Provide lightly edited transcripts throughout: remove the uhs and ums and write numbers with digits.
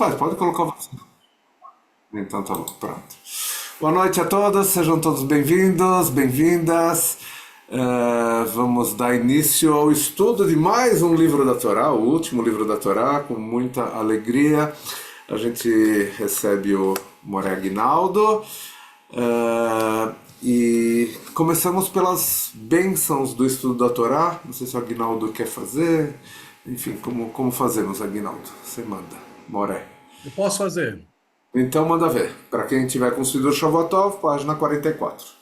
faz, pode colocar você. Então tá bom, pronto. Boa noite a todos, sejam todos bem-vindos, bem-vindas. Vamos dar início ao estudo de mais um livro da Torá, o último livro da Torá, com muita alegria. A gente recebe o Moré Aguinaldo e começamos pelas bênçãos do estudo da Torá. Não sei se o Aguinaldo quer fazer. Enfim, como fazemos, Aguinaldo? Você manda, Moré. Eu posso fazer. Então manda ver. Para quem tiver com o Siddur Shavuotov, página 44.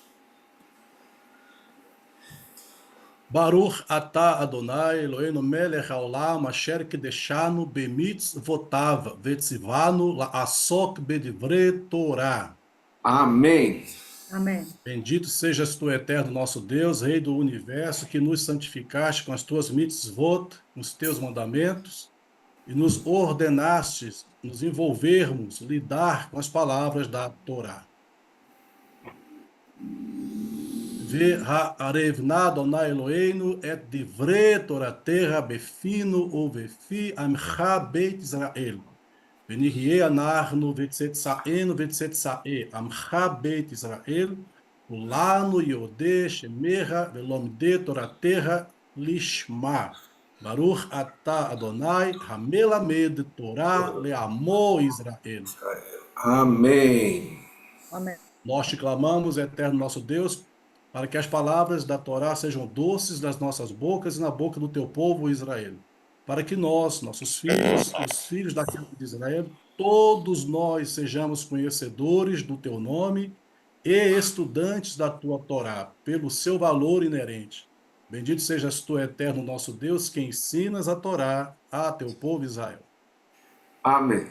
Baruch atah Adonai Eloheinu melech haolam asher kideshanu bemitzvotav vetzivanu la'asok bedivrei Torah. Amém. Amém. Bendito sejas tu, eterno nosso Deus, Rei do universo, que nos santificaste com as tuas mitzvot, com os teus mandamentos, e nos ordenastes nos envolvermos, lidar com as palavras da Torá. והערבנה אדוני אלוהינו את דברי תורתך בפינו ובפי עמך בית ישראל. ונהיה אנחנו וצאצאינו וצאצאי עמך בית ישראל, כולנו יודעי שמך ולומדי תורתך לשמה. ברוך אתה אדוני המלמד תורה לעמו ישראל. Amém. Amém. Nós te clamamos, eterno nosso Deus, para que as palavras da Torá sejam doces nas nossas bocas e na boca do teu povo Israel. Para que nós, nossos filhos, os filhos da casa de Israel, todos nós sejamos conhecedores do teu nome e estudantes da tua Torá, pelo seu valor inerente. Bendito sejas tu, eterno nosso Deus, que ensinas a Torá a teu povo Israel. Amém.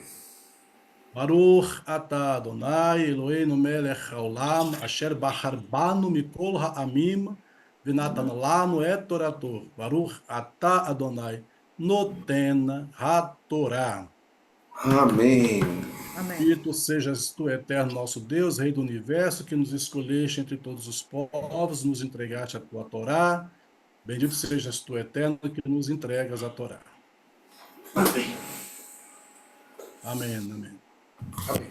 Baruch atah Adonai Eloheinu melech haolam asher bahar banu mikol ha'amim v'natan lanu et torato. Baruch atah Adonai noten ha-Torah. Amém. Amém. Bendito sejas tu, eterno nosso Deus, Rei do universo, que nos escolheste entre todos os povos, nos entregaste a tua Torá. Bendito sejas tu, eterno, que nos entregas a Torá. Amém. Amém, amém. Amém.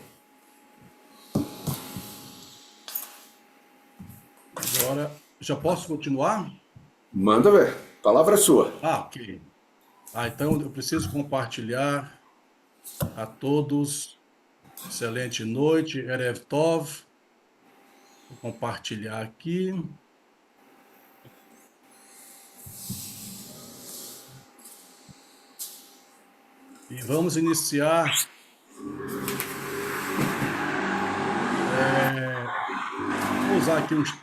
Agora, já posso continuar? Manda ver. A palavra é sua. Ok. Então eu preciso compartilhar a todos. Excelente noite, Erev Tov. Vou compartilhar aqui. E vamos iniciar. Vou usar aqui uns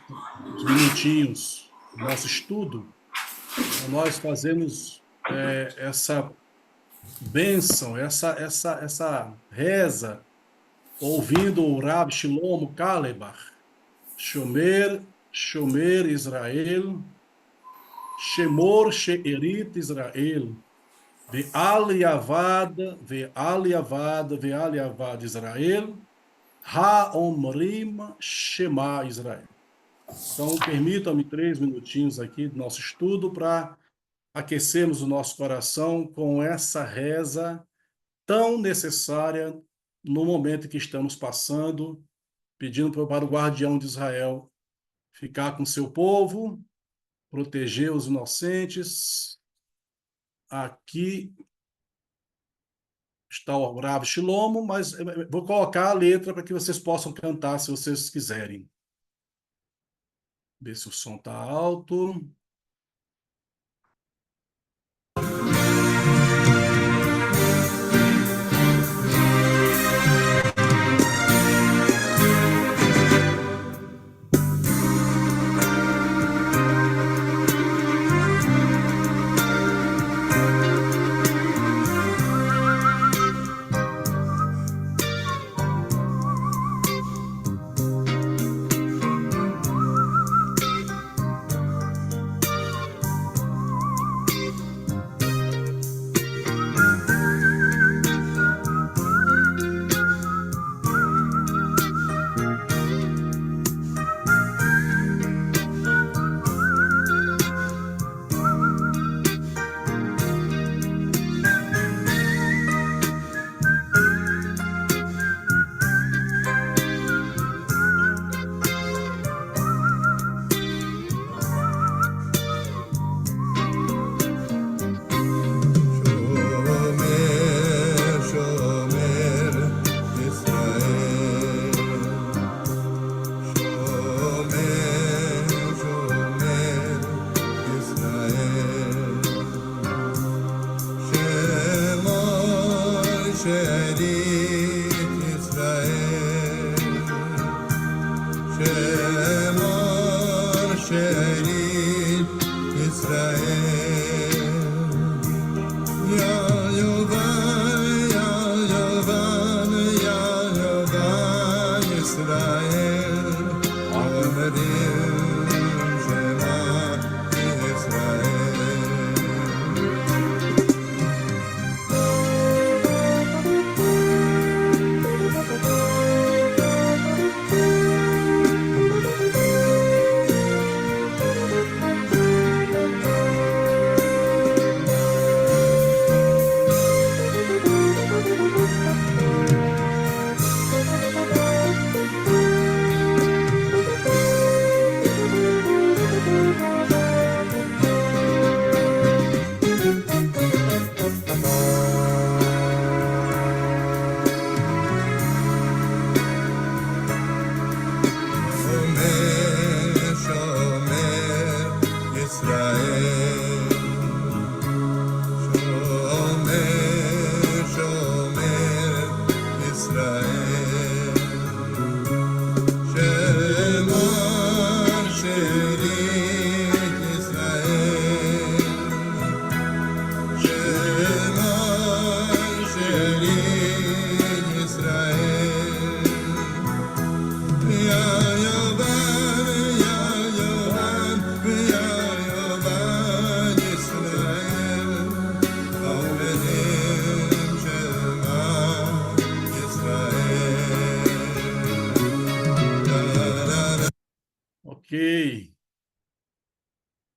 minutinhos do nosso estudo. Nós fazemos essa bênção, essa reza, ouvindo o Rab Shlomo Carlebach, Shomer Israel, Shemor She'erit Israel, Ve'al Yavad Israel, Ha'omrim Shema Israel. Então, permitam-me 3 minutinhos aqui do nosso estudo para aquecermos o nosso coração com essa reza tão necessária no momento que estamos passando, pedindo para o guardião de Israel ficar com seu povo, proteger os inocentes. Aqui está o Rav Shlomo, mas vou colocar a letra para que vocês possam cantar se vocês quiserem. Ver se o som está alto. Ok,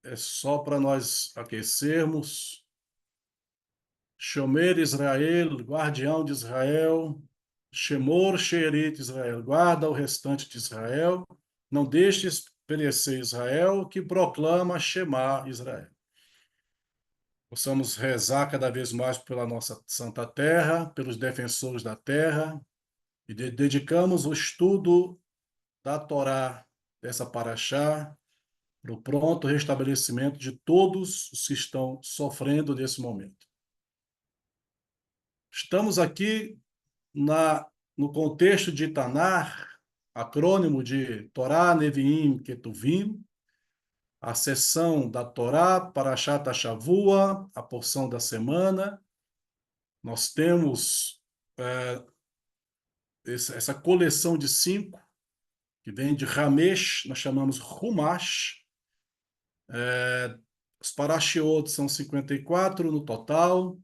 é só para nós aquecermos. Shomer Israel, guardião de Israel. Shemor Sheerit Israel, guarda o restante de Israel. Não deixes perecer Israel, que proclama Shema Israel. Possamos rezar cada vez mais pela nossa santa terra, pelos defensores da terra, e dedicamos o estudo da Torá, dessa paraxá, para o pronto restabelecimento de todos os que estão sofrendo nesse momento. Estamos aqui no contexto de Tanar, acrônimo de Torá, Neviim, Ketuvim, a sessão da Torá, Parashat Shavua, a porção da semana. Nós temos essa coleção de 5, que vem de Ramesh, nós chamamos Humash. Os Parashiot são 54 no total.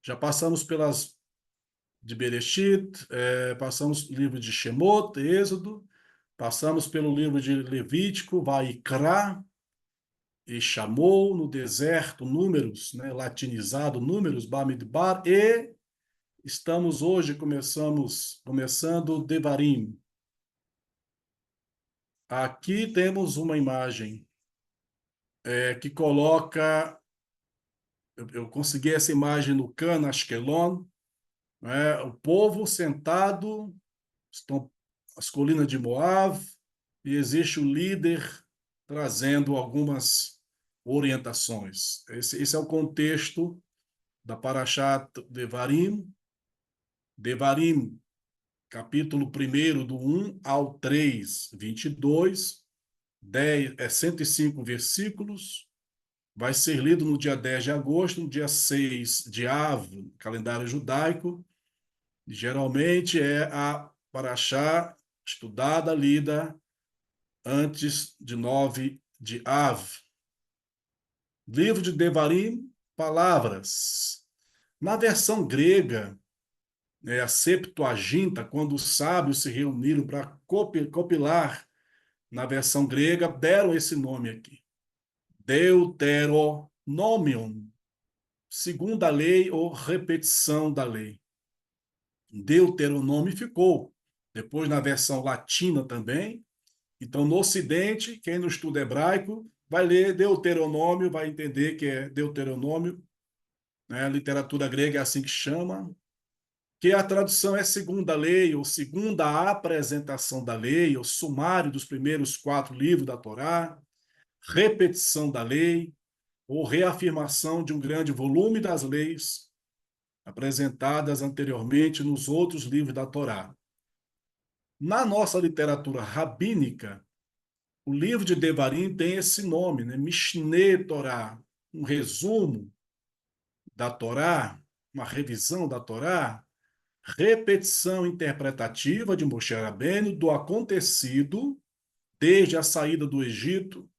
Já passamos pelas de Bereshit, passamos pelo livro de Shemot, Êxodo, passamos pelo livro de Levítico, Vaikra, e chamou no deserto, Números, né, latinizado, Números, Bamidbar, e estamos hoje, começando Devarim. Aqui temos uma imagem que coloca, eu consegui essa imagem no Can Ashkelon, né, o povo sentado, estão as colinas de Moab, e existe o líder trazendo algumas orientações. Esse é o contexto da Parashat Devarim. Devarim, capítulo 1, do 1 ao 3, 22, 105 versículos. Vai ser lido no dia 10 de agosto, no dia 6 de Av, calendário judaico. Geralmente é a Parashá estudada, lida antes de 9 de Av. Livro de Devarim, palavras. Na versão grega, a Septuaginta, quando os sábios se reuniram para compilar na versão grega, deram esse nome aqui. Deuteronomion, segunda lei ou repetição da lei. Deuteronômio ficou. Depois na versão latina também. Então, no Ocidente, quem não estuda hebraico vai ler Deuteronômio, vai entender que é Deuteronômio, né? A literatura grega é assim que chama, que a tradução é segunda lei, ou segunda apresentação da lei, ou sumário dos primeiros 4 livros da Torá, repetição da lei, ou reafirmação de um grande volume das leis. apresentadas anteriormente nos outros livros da Torá. Na nossa literatura rabínica, o livro de Devarim tem esse nome, né? Mishneh Torá, um resumo da Torá, uma revisão da Torá, repetição interpretativa de Moshe Rabbeinu do acontecido desde a saída do Egito,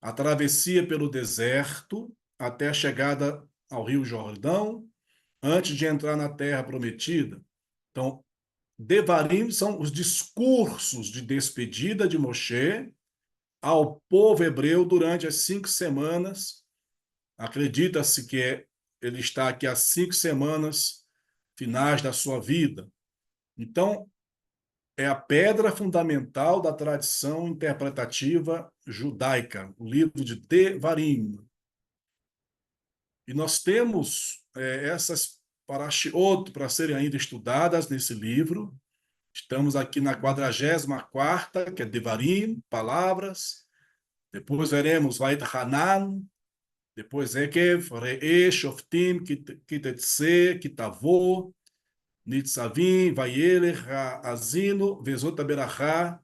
a travessia pelo deserto até a chegada ao Rio Jordão, antes de entrar na Terra Prometida. Então, Devarim são os discursos de despedida de Moshe ao povo hebreu durante as 5 semanas. Acredita-se que ele está aqui há 5 semanas finais da sua vida. Então, é a pedra fundamental da tradição interpretativa judaica, o livro de Devarim. E nós temos essas parashiot para serem ainda estudadas nesse livro. Estamos aqui na 44ª, que é Devarim, palavras. Depois veremos Vait Hanan, depois Ekev, Re'eh, Shoftim, Kitetse, Kitavô, Nitzavim, Vayelech, Azino, Vezot Berachá.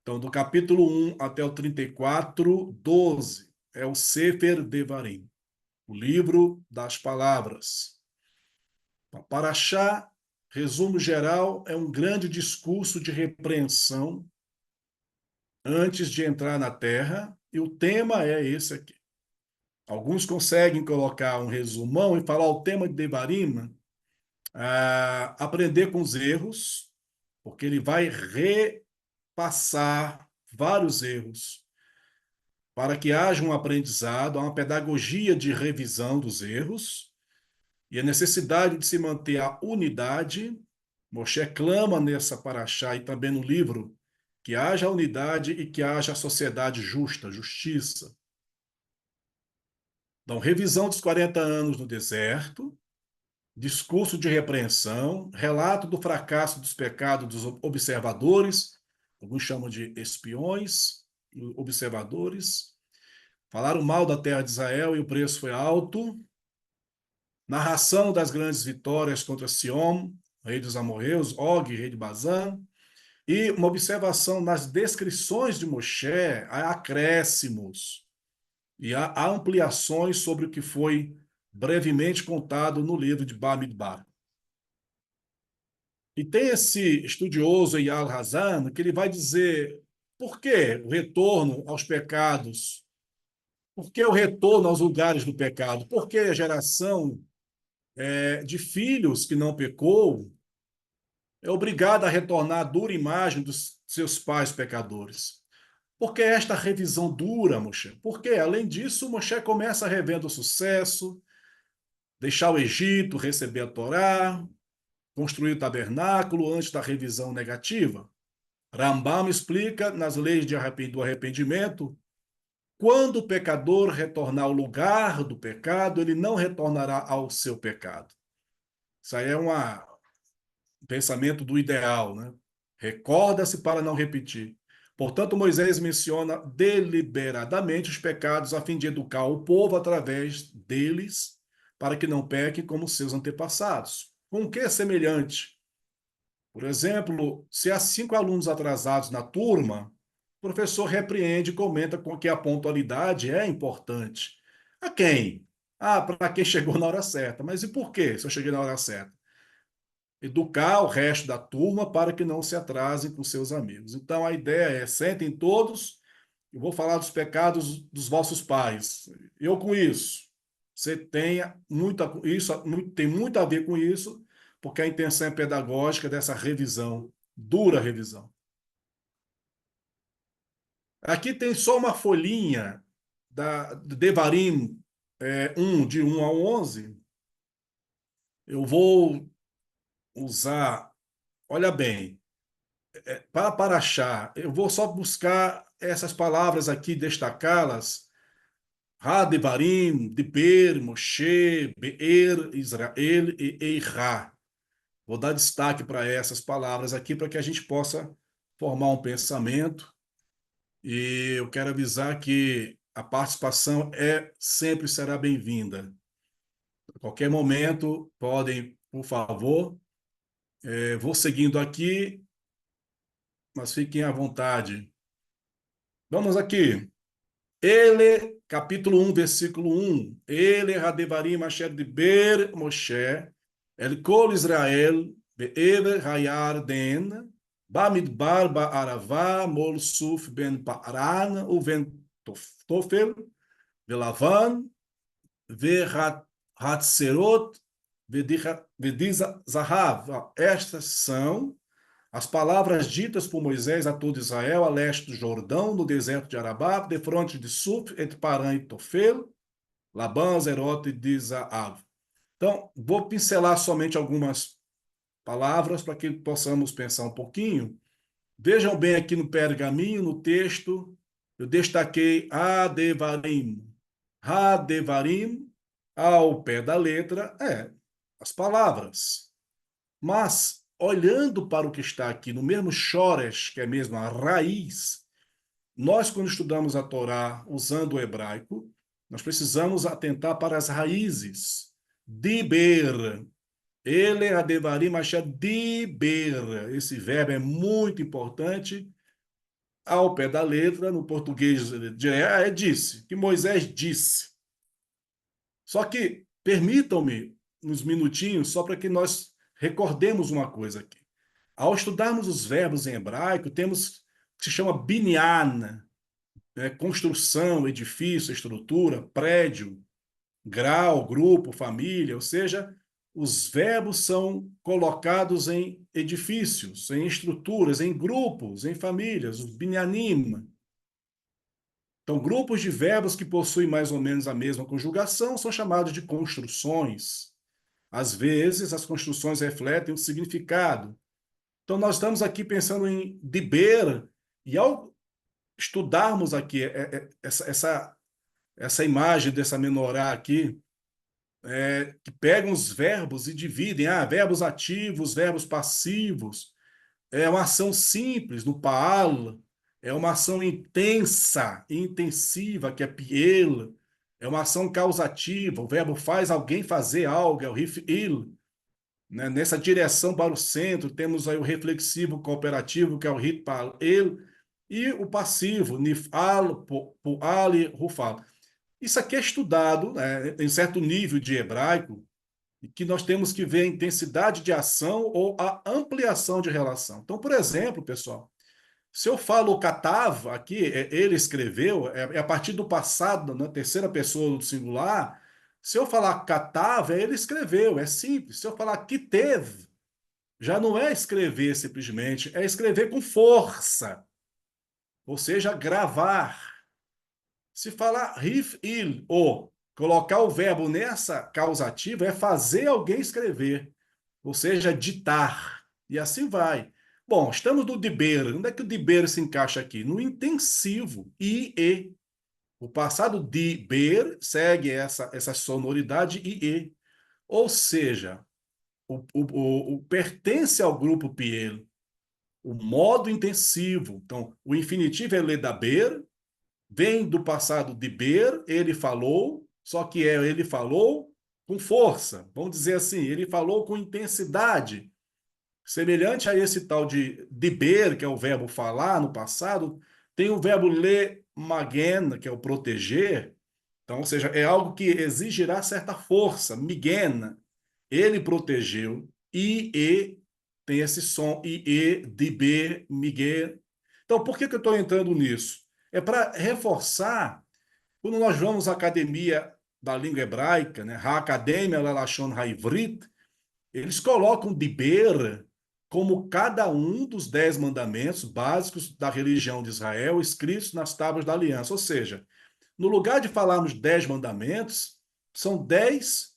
Então, do capítulo 1 até o 34, 12, é o Sefer Devarim, o livro das palavras. Parashá, resumo geral, é um grande discurso de repreensão antes de entrar na terra, e o tema é esse aqui. Alguns conseguem colocar um resumão e falar o tema de Devarim, aprender com os erros, porque ele vai repassar vários erros para que haja um aprendizado, uma pedagogia de revisão dos erros e a necessidade de se manter a unidade. Moshe clama nessa paraxá e também no livro que haja unidade e que haja sociedade justa, justiça. Então, revisão dos 40 anos no deserto, discurso de repreensão, relato do fracasso dos pecados dos observadores, alguns chamam de espiões, observadores, falaram mal da terra de Israel e o preço foi alto, narração das grandes vitórias contra Sion, rei dos amorreus, Og, rei de Bazã, e uma observação nas descrições de Moshe, há acréscimos e há ampliações sobre o que foi brevemente contado no livro de Bamidbar. E tem esse estudioso, Eyal Hazan, que ele vai dizer por que o retorno aos pecados, por que o retorno aos lugares do pecado, por que a geração de filhos que não pecou é obrigada a retornar à dura imagem dos seus pais pecadores. Por que esta revisão dura, Moshe? Porque, além disso, Moshe começa revendo o sucesso, deixar o Egito, receber a Torá, construir o tabernáculo antes da revisão negativa. Rambam explica nas leis do arrependimento, quando o pecador retornar ao lugar do pecado, ele não retornará ao seu pecado. Isso aí é um pensamento do ideal, né? Recorda-se para não repetir. Portanto, Moisés menciona deliberadamente os pecados a fim de educar o povo através deles, para que não pequem como seus antepassados. Com o que é semelhante? Por exemplo, se há 5 alunos atrasados na turma, o professor repreende e comenta com que a pontualidade é importante. A quem? Para quem chegou na hora certa. Mas e por que se eu cheguei na hora certa? Educar o resto da turma para que não se atrasem com seus amigos. Então, a ideia é, sentem todos, eu vou falar dos pecados dos vossos pais. Eu com isso. Você tem muito a ver com isso, porque a intenção é pedagógica dessa revisão, dura revisão. Aqui tem só uma folhinha do Devarim 1, de 1 a 11. Eu vou usar, olha bem, para achar, eu vou só buscar essas palavras aqui, destacá-las. Devarim, Diber, Moshe, Be'er, Israel e Eirá. Vou dar destaque para essas palavras aqui para que a gente possa formar um pensamento. E eu quero avisar que a participação sempre será bem-vinda. qualquer momento, podem, por favor, vou seguindo aqui, mas fiquem à vontade. Vamos aqui. Ele, capítulo 1, versículo 1. Ele, Hadevarim, Asher Diber, Moshe, El Kol Israel, Be'ever Hayarden, Bamidbar, Ba'arava, Mol Suf, Ben Paran, Uven Tofel, Velavan, Vehatserot, Vedizahav. Estas são as palavras ditas por Moisés a todo Israel, a leste do Jordão, no deserto de Arabá, de fronte de Suf, entre Parã e Tofel, Labã, Zerote e Dizaav. Então, vou pincelar somente algumas palavras para que possamos pensar um pouquinho. Vejam bem aqui no pergaminho, no texto, eu destaquei Hadevarim. Hadevarim, ao pé da letra, as palavras. Mas, olhando para o que está aqui no mesmo Shoresh, que é mesmo a raiz, nós, quando estudamos a Torá usando o hebraico, nós precisamos atentar para as raízes. Diber. Ele adevarim achar diber. Esse verbo é muito importante. Ao pé da letra, no português, disse, que Moisés disse. Só que, permitam-me uns minutinhos, só para que nós recordemos uma coisa aqui. Ao estudarmos os verbos em hebraico, temos o que se chama binyan, construção, edifício, estrutura, prédio, grau, grupo, família, ou seja, os verbos são colocados em edifícios, em estruturas, em grupos, em famílias, os binyanim. Então, grupos de verbos que possuem mais ou menos a mesma conjugação são chamados de construções. Às vezes, as construções refletem um significado. Então, nós estamos aqui pensando em diber, e ao estudarmos aqui essa imagem dessa menorá aqui, que pegam os verbos e dividem, verbos ativos, verbos passivos, é uma ação simples no Paal, é uma ação intensa, intensiva, que é Piel, é uma ação causativa, o verbo faz alguém fazer algo, é o Rif'il, né? Nessa direção para o centro, temos aí o reflexivo cooperativo, que é o Hitpal, e o passivo, Nif'al, Pu'al e Rufal. Isso aqui é estudado, né, em certo nível de hebraico, e que nós temos que ver a intensidade de ação ou a ampliação de relação. Então, por exemplo, pessoal, se eu falo katav aqui, ele escreveu, é a partir do passado, na terceira pessoa do singular. Se eu falar katav, ele escreveu, é simples. Se eu falar kitev, já não é escrever simplesmente, é escrever com força, ou seja, gravar. Se falar rif'il, ou colocar o verbo nessa causativa, é fazer alguém escrever, ou seja, ditar. E assim vai. Bom, estamos no diber. Onde é que o diber se encaixa aqui? No intensivo, ie. O passado diber segue essa sonoridade ie. Ou seja, o pertence ao grupo piel, o modo intensivo. Então, o infinitivo é ledaber, vem do passado diber, ele falou, só que ele falou com força. Vamos dizer assim, ele falou com intensidade. Semelhante a esse tal de diber, que é o verbo falar no passado, tem o verbo le magen, que é o proteger. Então, ou seja, é algo que exigirá certa força. Migen, ele protegeu. E tem esse som. Diber, miguel. Então, por que eu estou entrando nisso? É para reforçar, quando nós vamos à academia da língua hebraica, né, a Academia Lashon Haivrit, eles colocam diber como cada um dos 10 mandamentos básicos da religião de Israel escritos nas tábuas da aliança. Ou seja, no lugar de falarmos 10 mandamentos, são 10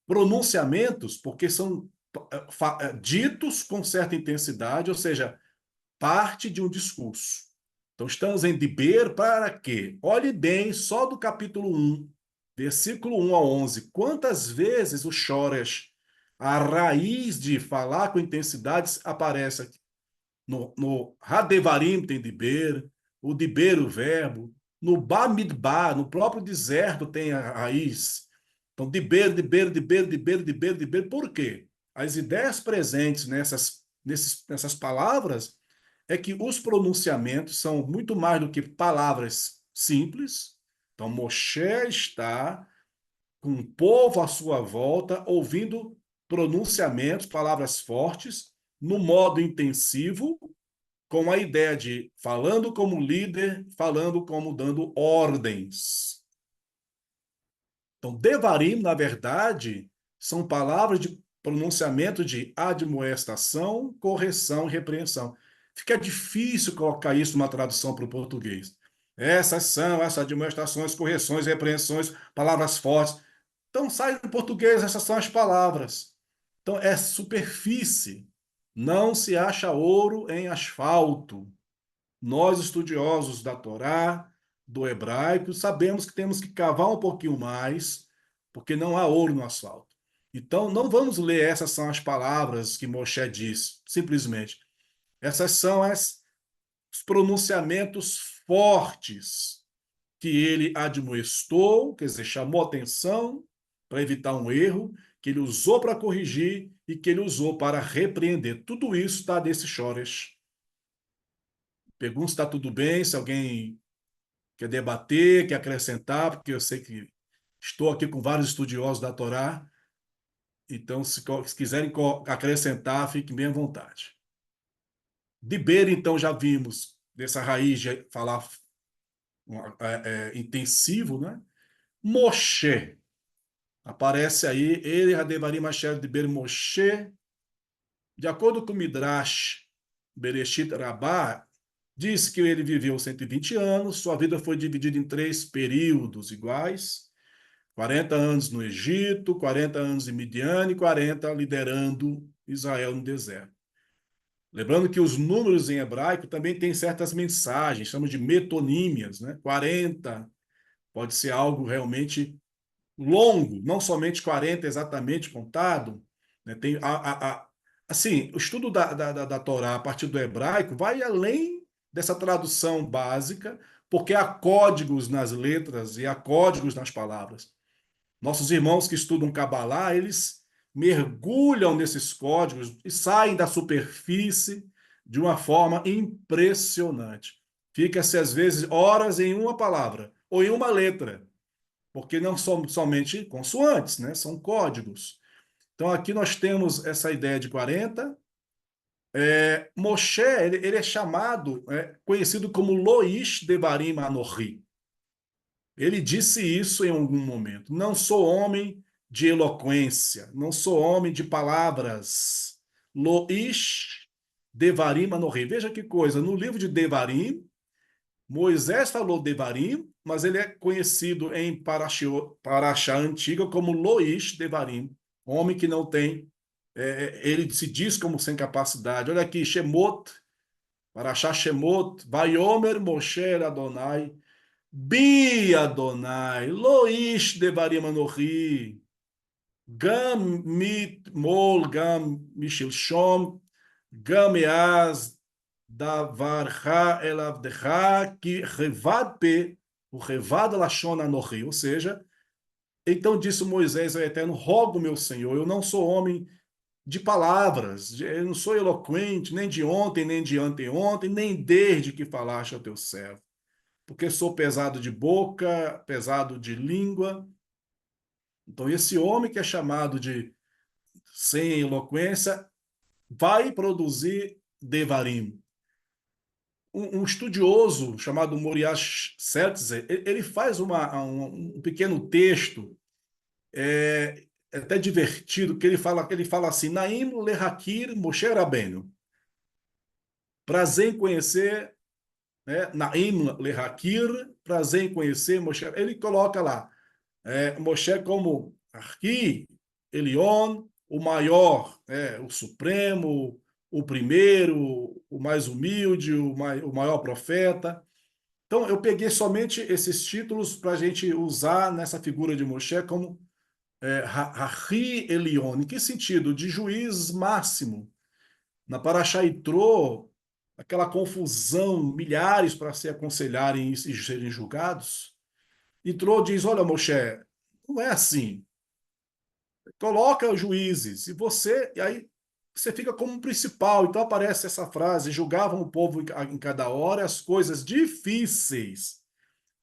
pronunciamentos, porque são ditos com certa intensidade, ou seja, parte de um discurso. Então, estamos em diber para quê? Olhe bem, só do capítulo 1, versículo 1 a 11, quantas vezes o Shoresh, a raiz de falar com intensidades, aparece aqui. No Hadevarim tem diber, o diber, o verbo. No Bamidbar, no próprio deserto, tem a raiz. Então, diber. Por quê? As ideias presentes nessas palavras é que os pronunciamentos são muito mais do que palavras simples. Então, Moshe está com o povo à sua volta, ouvindo pronunciamentos, palavras fortes, no modo intensivo, com a ideia de falando como líder, falando como dando ordens. Então, Devarim, na verdade, são palavras de pronunciamento de admoestação, correção e repreensão. Fica difícil colocar isso numa tradução para o português. Essas são essas admoestações, correções, repreensões, palavras fortes. Então, sai do português, essas são as palavras. Então, é superfície. Não se acha ouro em asfalto. Nós, estudiosos da Torá, do hebraico, sabemos que temos que cavar um pouquinho mais, porque não há ouro no asfalto. Então, não vamos ler essas são as palavras que Moshe diz, simplesmente. Essas são os pronunciamentos fortes que ele admoestou, quer dizer, chamou atenção para evitar um erro, que ele usou para corrigir e que ele usou para repreender. Tudo isso está nesse Shores. Pergunto se está tudo bem, se alguém quer debater, quer acrescentar, porque eu sei que estou aqui com vários estudiosos da Torá, então se quiserem acrescentar, fiquem bem à vontade. Diber, então, já vimos dessa raiz de falar intensivo, né? Moshe, aparece aí, ele, Hadevarim Asher Diber Moshe, de acordo com o Midrash Bereshit Rabbah, diz que ele viveu 120 anos, sua vida foi dividida em 3 períodos iguais: 40 anos no Egito, 40 anos em Midian e 40 liderando Israel no deserto. Lembrando que os números em hebraico também têm certas mensagens, chamamos de metonímias, né? 40 pode ser algo realmente longo, não somente 40 exatamente contado, né? Assim, o estudo da Torá a partir do hebraico vai além dessa tradução básica, porque há códigos nas letras e há códigos nas palavras. Nossos irmãos que estudam Kabbalah, eles mergulham nesses códigos e saem da superfície de uma forma impressionante. Fica-se, às vezes, horas em uma palavra ou em uma letra, porque não são somente consoantes, né? São códigos. Então, aqui nós temos essa ideia de 40. Moshe, ele é chamado, conhecido como Loish Devarim Anohi. Ele disse isso em algum momento. Não sou homem de eloquência, não sou homem de palavras. Loish Devarim Anohi. Veja que coisa, no livro de Devarim, Moisés falou Devarim, mas ele é conhecido em Parashá antiga como Loish Devarim, homem que não tem, ele se diz como sem capacidade. Olha aqui, Shemot, Parashá Shemot, Vayomer Moshe Adonai, Bi Adonai, Loish Devarim Anohi, Gam Mitmol, Gam Mishilshom, Gam Eaz, Davarcha elavdecha que revad pe, o revad lashon anochi. Ou seja, então disse Moisés ao Eterno: rogo, meu Senhor, eu não sou homem de palavras, eu não sou eloquente, nem de ontem, nem de anteontem, nem desde que falaste ao teu servo, porque sou pesado de boca, pesado de língua. Então, esse homem que é chamado de sem eloquência vai produzir Devarim. Um estudioso chamado Moriah Seltzer, ele faz um pequeno texto, até divertido, que ele fala assim: Naim lehakir Moshe Rabbeinu. Prazer em conhecer, né? Naim lehakir, prazer em conhecer Moshe. Ele coloca lá, Moshe como Arqui, Elion, o maior, o supremo, o primeiro, o mais humilde, o maior profeta. Então, eu peguei somente esses títulos para a gente usar nessa figura de Moshe como Hachi Elion. Em que sentido? De juiz máximo. Na Parashá Itró, aquela confusão, milhares para se aconselharem e serem julgados. Itró diz: olha, Moshe, não é assim. coloca juízes, e aí você fica como principal. Então aparece essa frase: julgavam o povo em cada hora, as coisas difíceis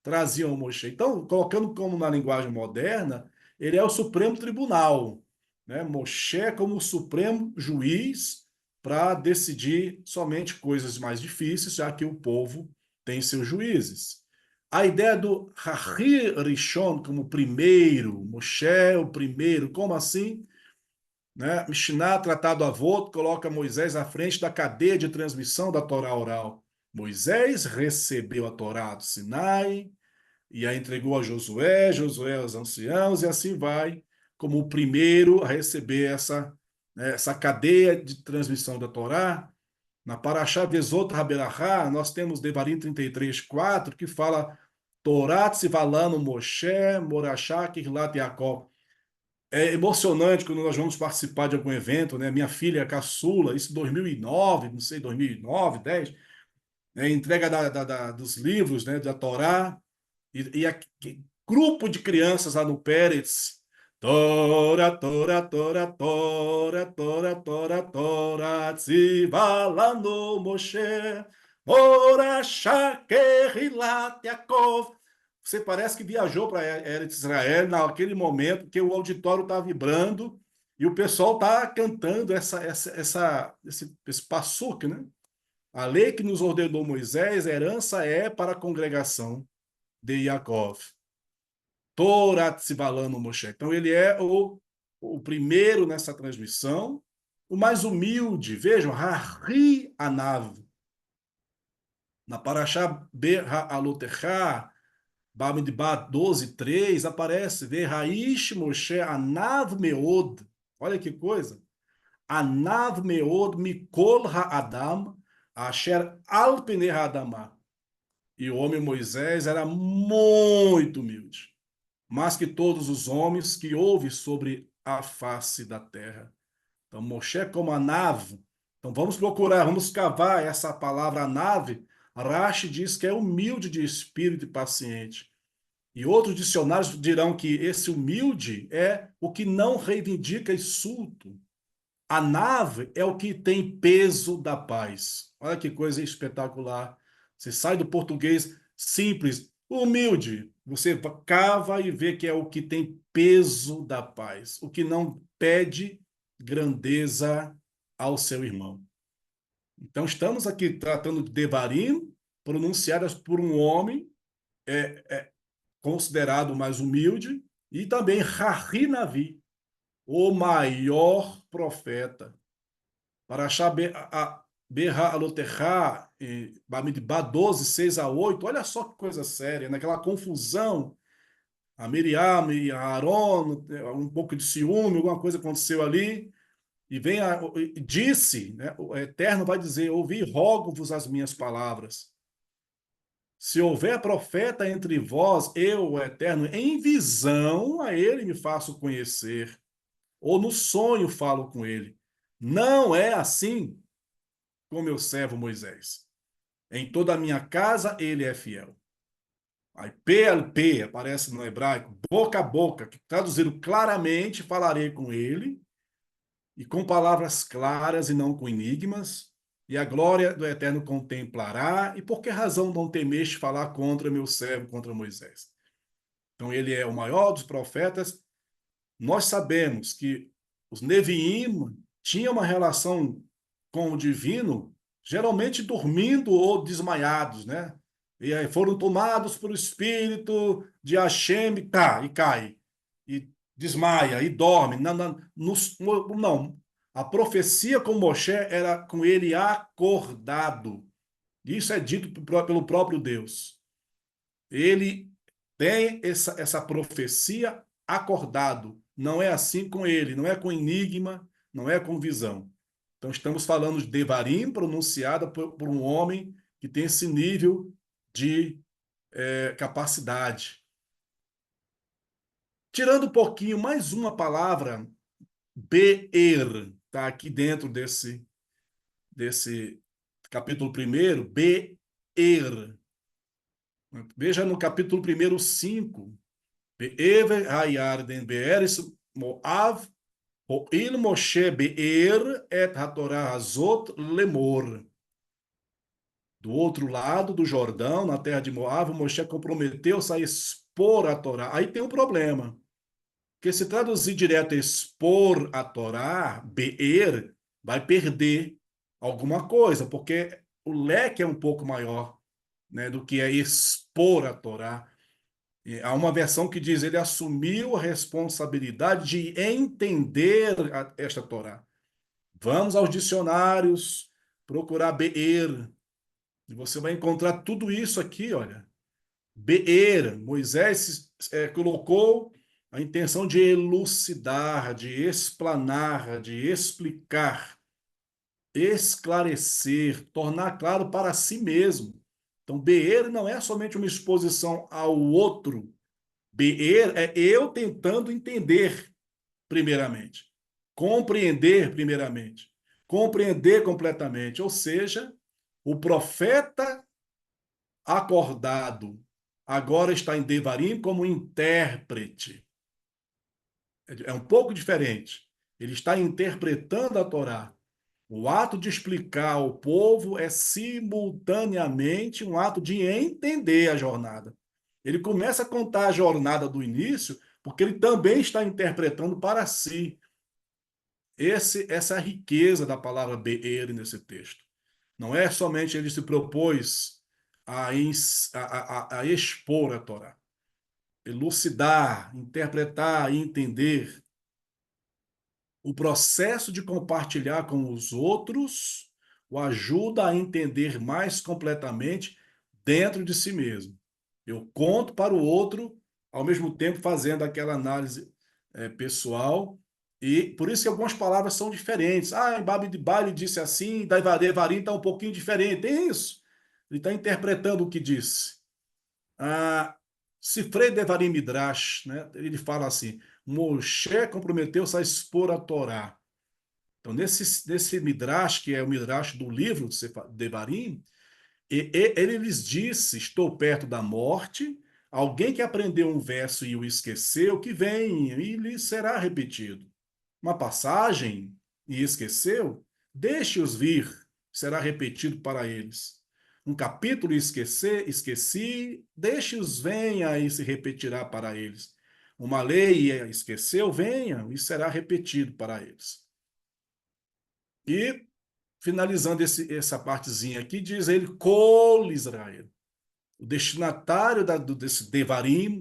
traziam Moshe. Então, colocando como na linguagem moderna, ele é o Supremo Tribunal, né? Moshe é como o Supremo Juiz para decidir somente coisas mais difíceis, já que o povo tem seus juízes. A ideia do Hahi Rishon como primeiro, Moshe o primeiro, como assim? Né? Mishnah, Tratado Avot, coloca Moisés à frente da cadeia de transmissão da Torá oral. Moisés recebeu a Torá do Sinai e a entregou a Josué, Josué aos anciãos, e assim vai, como o primeiro a receber essa cadeia de transmissão da Torá. Na Parashá Vezot Haberachá, nós temos Devarim 33:4, que fala Torá Tzivalano Moshe, Morachá, Kirlat Yaakov. É emocionante quando nós vamos participar de algum evento, né? Minha filha caçula, isso em 2009, não sei, 2009, 10, né? Entrega dos livros, né? Da Torá, grupo de crianças lá no Pérez. Tora, tora, tora, tora, tora, tora, tora, tzivalano Moshe, ora shakerilat Yaakov. Você parece que viajou para Eretz Israel naquele momento que o auditório está vibrando e o pessoal está cantando esse passuque, né? A lei que nos ordenou Moisés, a herança é para a congregação de Yaakov. Torah Tzivalano Moshe. Então, ele é o primeiro nessa transmissão, o mais humilde. Vejam, Hari Anav. Na Parashá Be'Ha'alotecha, Bamidbar 12:3, aparece Veraish Moshe Anav Meod. Olha que coisa. Anav Meod Mikol Ha'adam Asher Al Pnei Ha'adamah. E o homem Moisés era muito humilde, mais que todos os homens que houve sobre a face da terra. Então, Moshe como a nave. Então, vamos procurar, vamos cavar essa palavra nave. Rashi diz que é humilde de espírito e paciente. E outros dicionários dirão que esse humilde é o que não reivindica insulto. A nave é o que tem peso da paz. Olha que coisa espetacular. Você sai do português simples, humilde. Você cava e vê que é o que tem peso da paz. O que não pede grandeza ao seu irmão. Então, estamos aqui tratando de Devarim, pronunciadas por um homem considerado mais humilde, e também Hahi Navi, o maior profeta. Parashá Be'Ha'alotecha, Bamidbar 12:6-8. Olha só que coisa séria, naquela confusão. A Miriam e a Aaron, um pouco de ciúme, alguma coisa aconteceu ali. E disse, né, o Eterno vai dizer: ouvi, rogo-vos as minhas palavras. Se houver profeta entre vós, eu, o Eterno, em visão a ele me faço conhecer, ou no sonho falo com ele. Não é assim com meu servo Moisés. Em toda a minha casa ele é fiel. Aí PLP aparece no hebraico, boca a boca, que traduzido claramente, falarei com ele, e com palavras claras e não com enigmas, e a glória do Eterno contemplará, e por que razão não temeste falar contra meu servo, contra Moisés? Então ele é o maior dos profetas. Nós sabemos que os Neviim tinham uma relação com o divino, geralmente dormindo ou desmaiados, né? E aí foram tomados pelo espírito de Hashem, tá, e cai, e desmaia, e dorme. Não, não, não. A profecia com Moshe era com ele acordado. Isso é dito pelo próprio Deus. Ele tem essa profecia acordado. Não é assim com ele, não é com enigma, não é com visão. Então, estamos falando de Devarim, pronunciada por um homem que tem esse nível de capacidade. Tirando um pouquinho, mais uma palavra, Be'er, está aqui dentro desse capítulo 1, Be'er. Veja no capítulo 1, 5. Be'ever hayarden be'eres Moav Ho'il Moshe be'er et hatorah hazot lemor. Do outro lado do Jordão, na terra de Moab, Moshe comprometeu-se a expor a Torá. Aí tem um problema, porque se traduzir direto expor a Torá, be'er, vai perder alguma coisa, porque o leque é um pouco maior, né, do que é expor a Torá. E há uma versão que diz ele assumiu a responsabilidade de entender esta Torá. Vamos aos dicionários, procurar be'er, e você vai encontrar tudo isso aqui, olha. Be'er, Moisés colocou a intenção de elucidar, de explanar, de explicar, esclarecer, tornar claro para si mesmo. Então, Be'er não é somente uma exposição ao outro. Be'er é eu tentando entender, primeiramente. Compreender, primeiramente. Compreender completamente. Ou seja, o profeta acordado agora está em Devarim como intérprete. É um pouco diferente. Ele está interpretando a Torá. O ato de explicar ao povo é simultaneamente um ato de entender a jornada. Ele começa a contar a jornada do início, porque ele também está interpretando para si. Essa é a riqueza da palavra be'er nesse texto. Não é somente ele se propôs a expor a Torá, elucidar, interpretar e entender. O processo de compartilhar com os outros o ajuda a entender mais completamente dentro de si mesmo. Eu conto para o outro, ao mesmo tempo fazendo aquela análise pessoal, e por isso que algumas palavras são diferentes. Ah, em Babi de Baile disse assim, Devarim está um pouquinho diferente. É isso. Ele está interpretando o que disse. Ah, Sifrei Devarim Midrash, né? Ele fala assim: Moshe comprometeu-se a expor a Torá. Então, nesse Midrash, que é o Midrash do livro de Devarim, ele lhes disse: Estou perto da morte. Alguém que aprendeu um verso e o esqueceu, que vem e lhe será repetido. Uma passagem e esqueceu, deixe-os vir, será repetido para eles. Um capítulo e esqueci, deixe-os venha e se repetirá para eles. Uma lei e esqueceu, venha e será repetido para eles. E, finalizando essa partezinha aqui, diz ele, Kol Israel. O destinatário desse Devarim,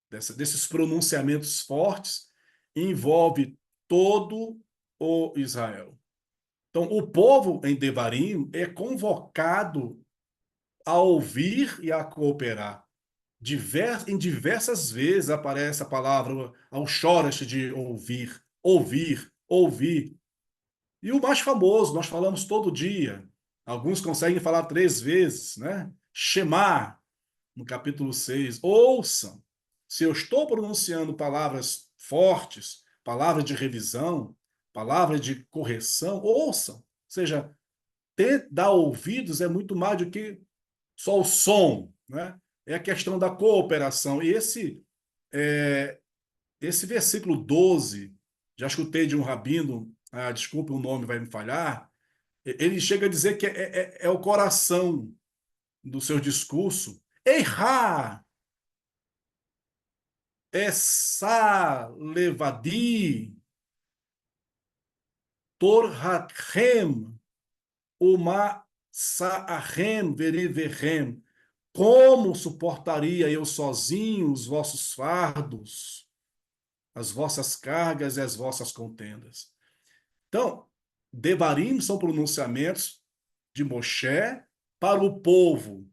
desses pronunciamentos fortes, envolve todo o Israel. Então, o povo em Devarim é convocado a ouvir e a cooperar. Em diversas vezes aparece a palavra ao choras de ouvir, ouvir, ouvir. E o mais famoso, nós falamos todo dia. Alguns conseguem falar 3 vezes, né? Shema, no capítulo 6. Ouçam. Se eu estou pronunciando palavras fortes, palavras de revisão, palavras de correção, ouçam. Ou seja, dar ouvidos é muito mais do que só o som, né? É a questão da cooperação. E esse versículo 12, já escutei de um rabino, desculpe o nome vai me falhar, ele chega a dizer que é o coração do seu discurso. Eihá, essa levadi, torhachem, uma saahem veriverhem. Como suportaria eu sozinho os vossos fardos, as vossas cargas e as vossas contendas? Então, Devarim são pronunciamentos de Moshe para o povo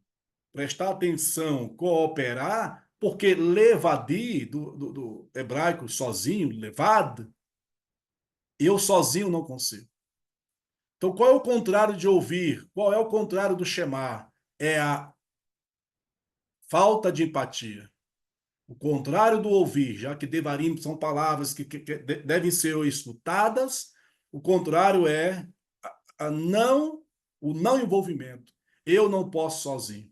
prestar atenção, cooperar, porque levadi, do hebraico sozinho, levad, eu sozinho não consigo. Então, qual é o contrário de ouvir? Qual é o contrário do Shema? É a falta de empatia. O contrário do ouvir, já que devarim são palavras que devem ser escutadas, o contrário é o não envolvimento. Eu não posso sozinho.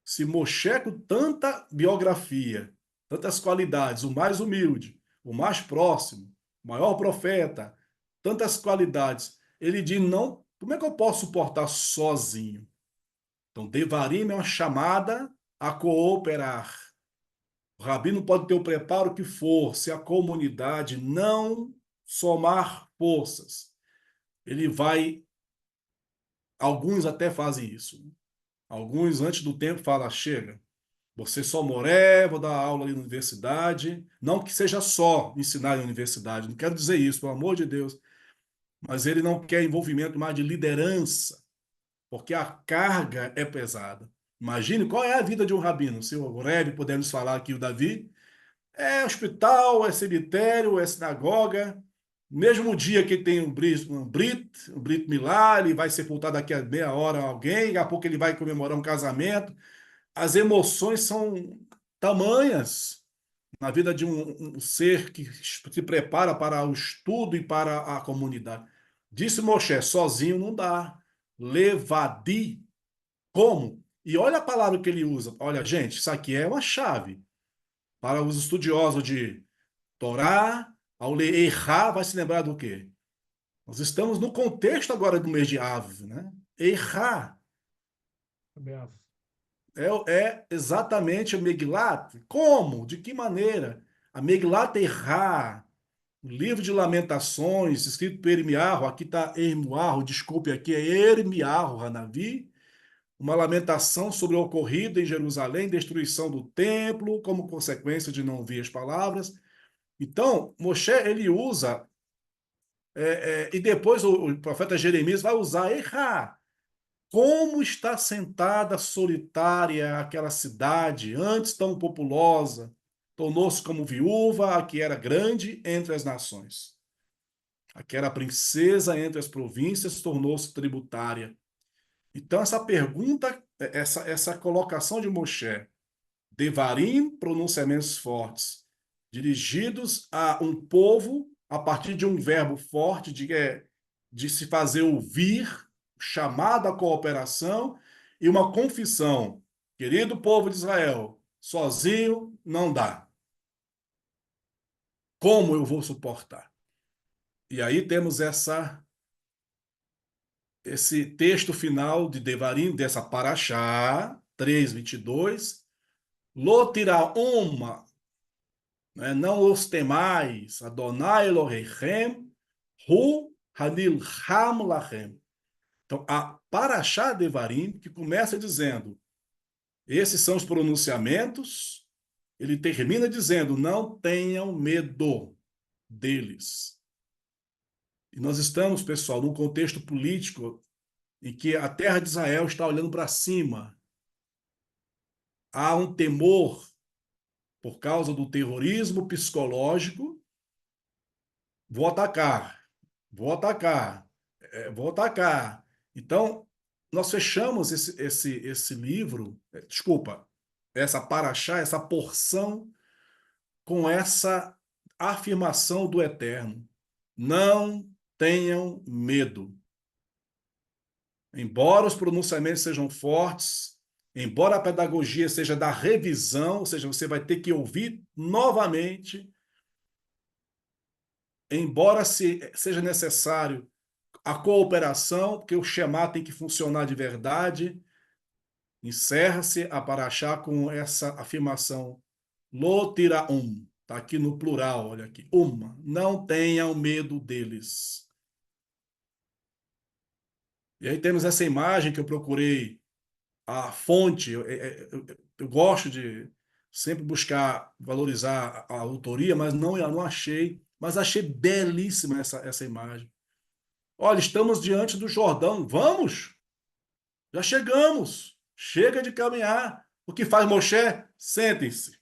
Se Moshe, com tanta biografia, tantas qualidades, o mais humilde, o mais próximo, maior profeta, tantas qualidades. Ele diz, não, como é que eu posso suportar sozinho? Então, Devarim é uma chamada a cooperar. O rabino pode ter o preparo que for, se a comunidade não somar forças, ele vai. Alguns até fazem isso. Alguns, antes do tempo, falam: chega, você só moré, vou dar aula ali na universidade. Não que seja só ensinar na universidade, não quero dizer isso, pelo amor de Deus. Mas ele não quer envolvimento mais de liderança, porque a carga é pesada. Imagine qual é a vida de um rabino. Se o Rebbe podemos falar aqui, o Davi, é hospital, é cemitério, é sinagoga. Mesmo dia que tem um Brit Milá, ele vai sepultar daqui a meia hora alguém, daqui a pouco ele vai comemorar um casamento. As emoções são tamanhas na vida de um ser que se prepara para o estudo e para a comunidade. Disse Moshe, sozinho não dá. Levadi, como? E olha a palavra que ele usa. Olha, gente, isso aqui é uma chave para os estudiosos de Torá. Ao ler Errar, vai se lembrar do quê? Nós estamos no contexto agora do mês de Av, né? Errar é exatamente a Megillat. Como? De que maneira? A Megillat Errar, o livro de Lamentações, escrito por Ermiarro, aqui está Ermiarro, desculpe, aqui é Ermiarro Hanavi, uma lamentação sobre o ocorrido em Jerusalém, destruição do templo, como consequência de não ouvir as palavras. Então, Moshe, ele usa, e depois o profeta Jeremias vai usar Errar. Como está sentada solitária aquela cidade, antes tão populosa, tornou-se como viúva, a que era grande entre as nações. A que era princesa entre as províncias, tornou-se tributária. Então, essa pergunta, essa colocação de Moshe, Devarim, pronunciamentos fortes, dirigidos a um povo a partir de um verbo forte de se fazer ouvir, chamada à cooperação e uma confissão. Querido povo de Israel, sozinho não dá. Como eu vou suportar? E aí temos esse texto final de Devarim, dessa Paraxá 3:22. Lo tiraoma, né? Não os temais, Adonai Elohechem, Hu Hanilham Lachem. Então, a Paraxá Devarim, que começa dizendo, esses são os pronunciamentos, ele termina dizendo, não tenham medo deles. E nós estamos, pessoal, num contexto político em que a terra de Israel está olhando para cima. Há um temor por causa do terrorismo psicológico. Vou atacar, vou atacar, vou atacar. Então, nós fechamos esse livro, desculpa, essa paraxá, essa porção, com essa afirmação do Eterno. Não tenham medo. Embora os pronunciamentos sejam fortes, embora a pedagogia seja da revisão, ou seja, você vai ter que ouvir novamente, embora seja necessário a cooperação, porque o Shema tem que funcionar de verdade, encerra-se a Paraxá com essa afirmação, Lo tiraum, está aqui no plural, olha aqui, uma, não tenham medo deles. E aí temos essa imagem que eu procurei, a fonte, eu gosto de sempre buscar valorizar a autoria, mas eu não achei, mas achei belíssima essa imagem. Olha, estamos diante do Jordão, vamos? Já chegamos. Chega de caminhar. O que faz Moshe? Sentem-se.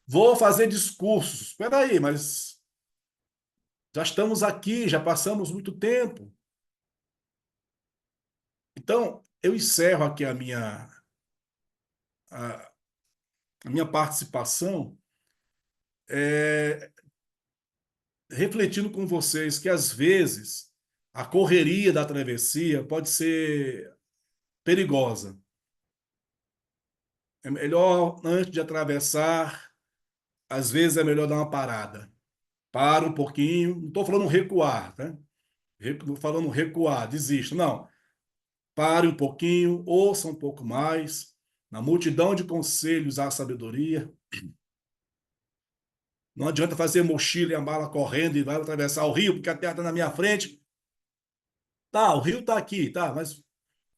Vou fazer discursos. Espera aí, mas já estamos aqui, já passamos muito tempo. Então, eu encerro aqui a, a minha participação é, refletindo com vocês que, às vezes, a correria da travessia pode ser perigosa. É melhor, antes de atravessar, às vezes é melhor dar uma parada. Para um pouquinho, não estou falando recuar, tá? Não falando recuar, desisto, não. Pare um pouquinho, ouça um pouco mais. Na multidão de conselhos há sabedoria. Não adianta fazer mochila e a mala correndo e vai atravessar o rio, porque a terra está na minha frente. Tá, o rio está aqui, tá, mas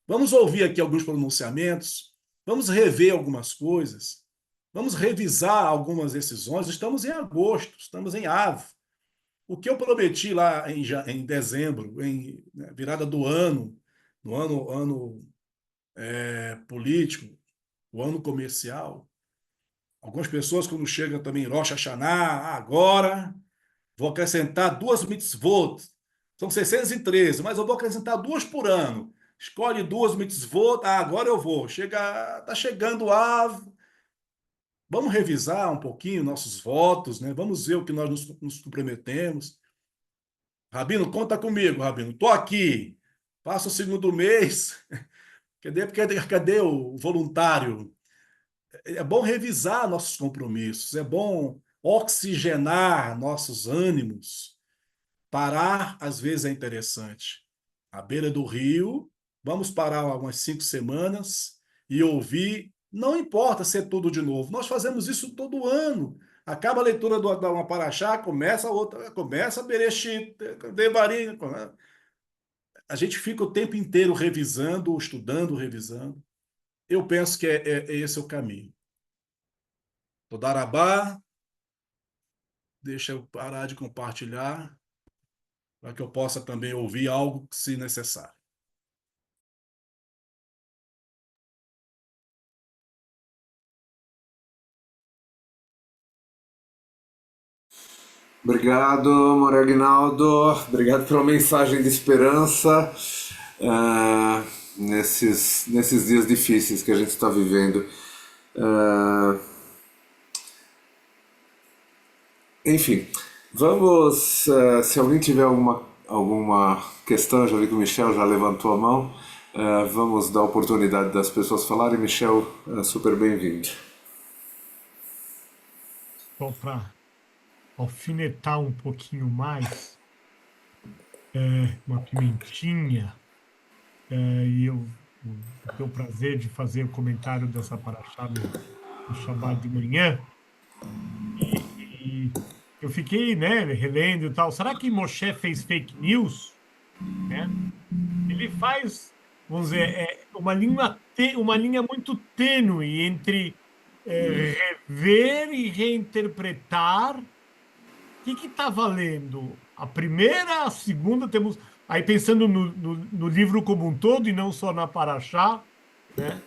vamos ouvir aqui alguns pronunciamentos, vamos rever algumas coisas, vamos revisar algumas decisões. Estamos em agosto, estamos em Av. O que eu prometi lá em dezembro, em né, virada do ano, no ano político, o ano comercial, algumas pessoas, quando chegam também em Rosh Hashanah, agora vou acrescentar duas mitzvot. São 613, mas eu vou acrescentar duas por ano. Escolhe duas mitzvot, agora eu vou. Tá chegando a. Vamos revisar um pouquinho nossos votos, né? Vamos ver o que nós nos comprometemos. Rabino, conta comigo, Rabino. Estou aqui. Passa o segundo mês. Cadê o voluntário? É bom revisar nossos compromissos, é bom oxigenar nossos ânimos. Parar, às vezes, é interessante. À beira do rio, vamos parar algumas 5 semanas e ouvir. Não importa se é tudo de novo, nós fazemos isso todo ano. Acaba a leitura da uma paraxá, começa a outra, começa a Bereshit, Devarim. A gente fica o tempo inteiro revisando, estudando, revisando. Eu penso que é esse o caminho. Todarabá, deixa eu parar de compartilhar, para que eu possa também ouvir algo, se necessário. Obrigado, Moragnaldo. Obrigado pela mensagem de esperança nesses dias difíceis que a gente está vivendo. Enfim, vamos. Se alguém tiver alguma questão, já vi que o Michel já levantou a mão. Vamos dar a oportunidade das pessoas falarem. Michel, super bem-vindo. Só para alfinetar um pouquinho mais, uma pimentinha, e eu tenho o prazer de fazer o comentário dessa paraxá no Shabbat de manhã, e eu fiquei, né, relendo e tal. Será que Moshe fez fake news? Né? Ele faz, vamos dizer, uma linha muito tênue entre rever e reinterpretar. O que está valendo? A primeira, a segunda, temos. Aí pensando no livro como um todo e não só na Paraxá, né?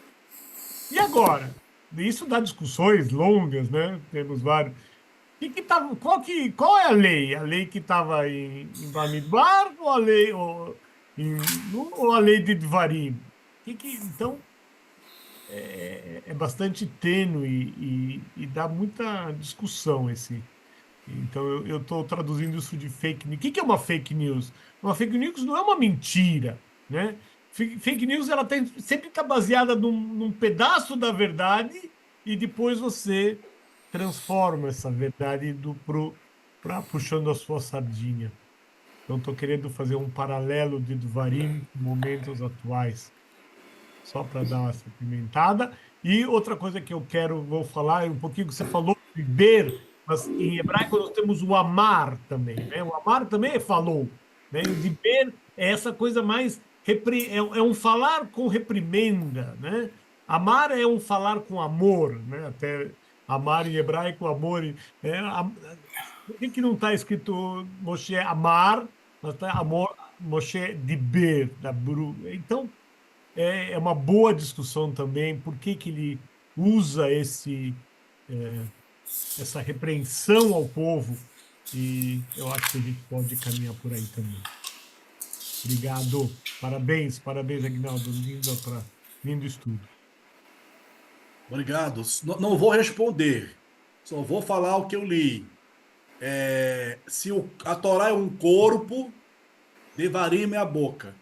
E agora? Isso dá discussões longas, né? Temos vários. Qual é a lei? A lei que estava em Bamidbar ou a lei, ou a lei de Dvarim? Então, é bastante tênue e dá muita discussão esse. Então, eu estou traduzindo isso de fake news. O que é uma fake news? Uma fake news não é uma mentira, né? Fake news ela sempre está baseada num pedaço da verdade e depois você transforma essa verdade puxando a sua sardinha. Então, estou querendo fazer um paralelo de Dvarim com momentos atuais, só para dar uma pimentada. E outra coisa que vou falar é um pouquinho que você falou de ber, mas em hebraico nós temos o amar também, né? O amar também é falou, né? E o de ber é essa coisa mais é um falar com reprimenda, né? Amar é um falar com amor, né? Até amar em hebraico, amor, por que não está escrito Moshe amar, mas está amor Moshe de ber, da bru. Então é uma boa discussão também, por que ele usa essa repreensão ao povo, e eu acho que a gente pode caminhar por aí também. Obrigado. Parabéns, Aguinaldo. Lindo estudo. Obrigado. Não vou responder, só vou falar o que eu li. Se a Torá é um corpo, Devarim é a boca.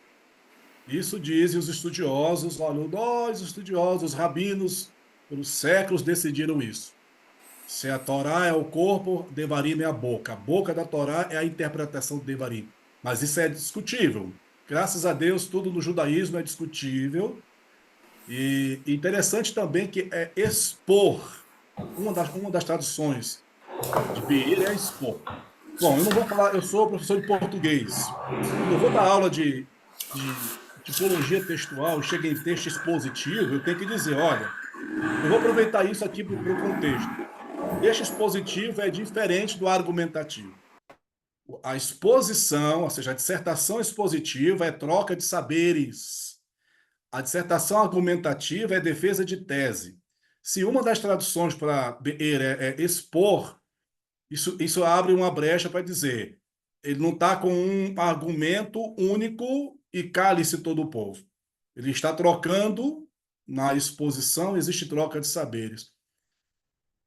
Isso dizem os estudiosos. Olha, nós, estudiosos, os rabinos, pelos séculos decidiram isso. Se a Torá é o corpo, Devarim é a boca. A boca da Torá é a interpretação do Devarim. Mas isso é discutível. Graças a Deus, tudo no judaísmo é discutível. E interessante também que é expor. Uma das traduções de Be'er é expor. Bom, eu não vou falar, eu sou professor de português. Quando eu vou dar aula de tipologia textual, chega em texto expositivo, eu tenho que dizer, olha, eu vou aproveitar isso aqui para o contexto. O texto expositivo é diferente do argumentativo. A exposição, ou seja, a dissertação expositiva é troca de saberes. A dissertação argumentativa é defesa de tese. Se uma das traduções para Be'er é expor, isso abre uma brecha para dizer, ele não está com um argumento único e cale-se todo o povo. Ele está trocando, na exposição existe troca de saberes.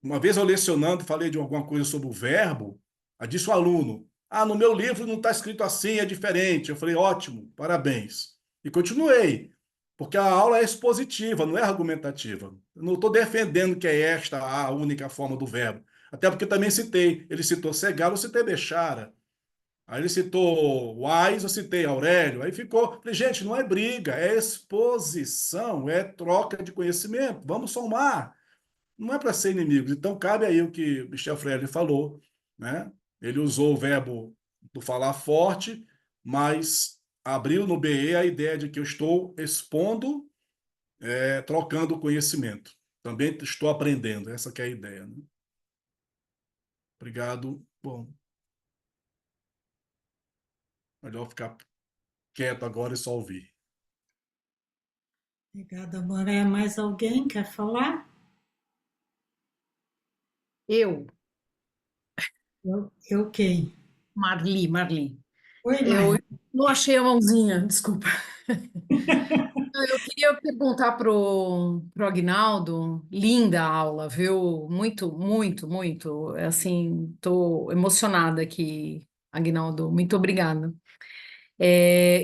Uma vez eu lecionando, falei de alguma coisa sobre o verbo, aí disse o aluno, no meu livro não está escrito assim, é diferente. Eu falei, ótimo, parabéns. E continuei, porque a aula é expositiva, não é argumentativa. Eu não estou defendendo que é esta a única forma do verbo. Até porque também citei, ele citou Segar, eu citei Bechara. Aí ele citou Wise, eu citei Aurélio. Aí ficou, falei, gente, não é briga, é exposição, é troca de conhecimento. Vamos somar. Não é para ser inimigos. Então, cabe aí o que Michel Freire falou, né? Ele usou o verbo do falar forte, mas abriu no BE a ideia de que eu estou expondo, trocando conhecimento. Também estou aprendendo, essa que é a ideia, né? Obrigado. Bom, melhor ficar quieto agora e só ouvir. Obrigada, Moré. Mais alguém quer falar? Eu, Eu quem? Marli. Oi, Eu Maria. não achei a mãozinha, desculpa. Eu queria perguntar pro Agnaldo, linda a aula, viu? Muito. Assim, estou emocionada aqui, Agnaldo. Muito obrigada.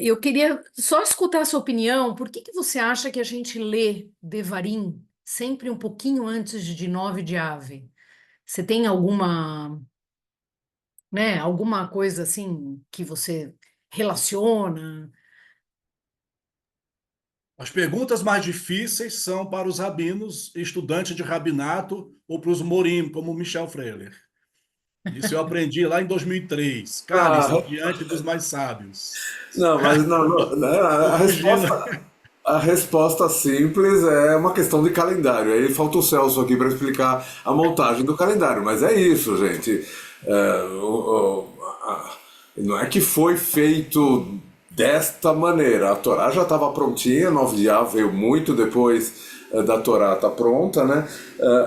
Eu queria só escutar a sua opinião. Por que você acha que a gente lê Devarim sempre um pouquinho antes de 9 de Ave? Você tem alguma, né, alguma coisa assim que você relaciona? As perguntas mais difíceis são para os rabinos, estudantes de rabinato, ou para os morim, como Michel Freire. Isso eu aprendi lá em 2003. Cale-se Ah, diante dos mais sábios. não, mas não, né, Estou fugindo. a resposta simples é uma questão de calendário. Aí falta o Celso aqui para explicar a montagem do calendário, mas é isso, gente. É, não é que foi feito desta maneira. A Torá já estava prontinha, 9 de Av veio muito depois da Torá estar pronta, né?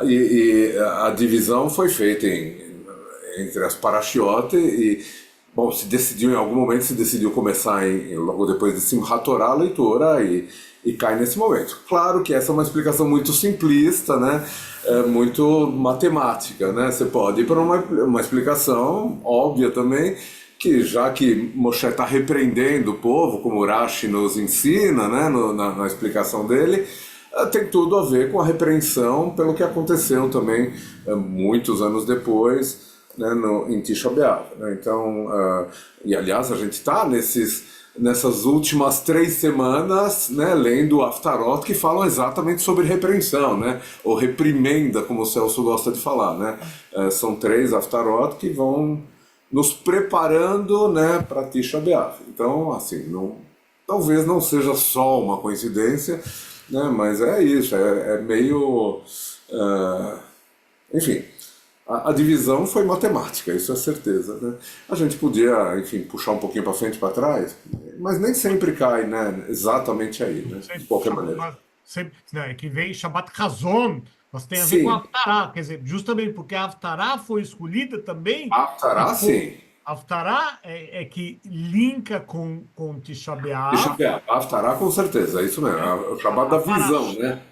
E a divisão foi feita entre as parashiot e bom, se decidiu em algum momento, se decidiu começar logo depois de Simchat Torá a leitura e cai nesse momento. Claro que essa é uma explicação muito simplista, né? Muito matemática, né? Você pode ir para uma explicação óbvia também, que já que Moshe está repreendendo o povo, como Rashi nos ensina, né? Na explicação dele, tem tudo a ver com a repreensão pelo que aconteceu também muitos anos depois, né, em Tisha B'Av, né? Então, e aliás, a gente está nessas últimas 3 semanas, né, lendo Haftarot que falam exatamente sobre repreensão, né, ou reprimenda, como o Celso gosta de falar, né? São 3 Haftarot que vão nos preparando, né, para Tisha B'Av. Então, assim, talvez não seja só uma coincidência, né, mas é isso, é meio... enfim... A divisão foi matemática, isso é certeza, né? A gente podia, enfim, puxar um pouquinho para frente e para trás, mas nem sempre cai, né? Exatamente aí, né? De qualquer maneira. Sempre, né, que vem Shabbat Chazon, mas tem a ver com a Sim, Haftará, quer dizer, justamente porque a Haftará foi escolhida também. Haftará, sim. Haftará é que linka com Tisha Deixa eu B'Av. ver, Haftará com certeza, é isso mesmo, é o trabalho da visão, né?